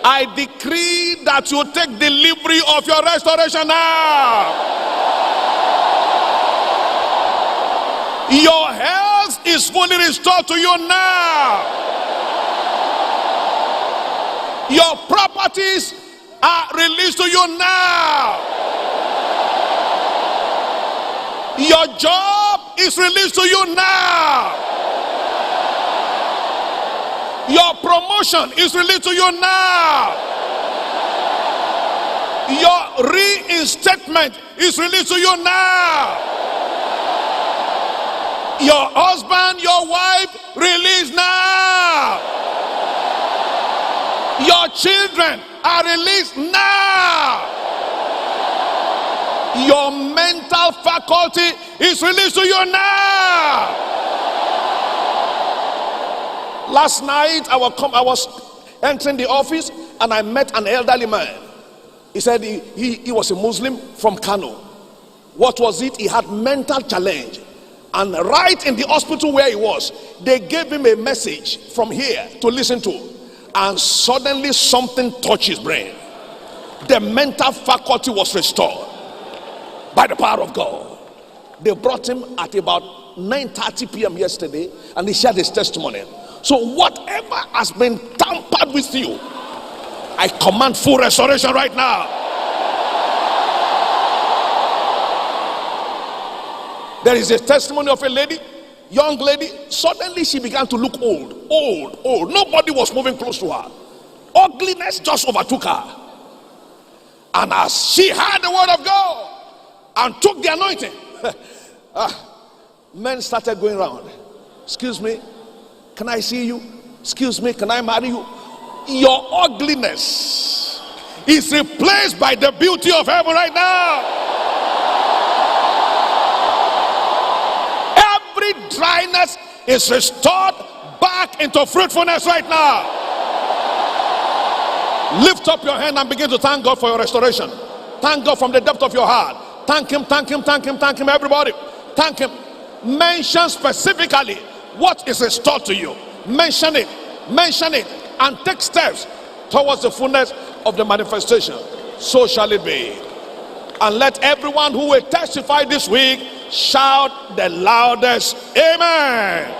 I decree that you take delivery of your restoration now. Your health is fully restored to you now. Your properties are released to you now. Your job is released to you now. Your promotion is released to you now. Your reinstatement is released to you now. Your husband, your wife, released now. Your children are released now. Your mental faculty is released to you now. Last night I was entering the office and I met an elderly man. He said he was a Muslim from Kano. What was it? He had mental challenge. And right in the hospital where he was, they gave him a message from here to listen to. And suddenly something touched his brain. The mental faculty was restored by the power of God. They brought him at about 9:30 p.m. yesterday, and he shared his testimony. So whatever has been tampered with you, I command full restoration right now. There is a testimony of a lady, young lady. Suddenly she began to look old. Nobody was moving close to her. Ugliness just overtook her. And as she heard the word of God and took the anointing, men started going around. Excuse me, can I see you? Excuse me, can I marry you? Your ugliness is replaced by the beauty of heaven right now. Every dryness is restored back into fruitfulness right now. Lift up your hand and begin to thank God for your restoration. Thank God from the depth of your heart. Thank him, thank him, thank him, thank him, everybody. Thank him. Mention specifically what is restored to you. Mention it, and take steps towards the fullness of the manifestation. So shall it be. And let everyone who will testify this week shout the loudest, amen.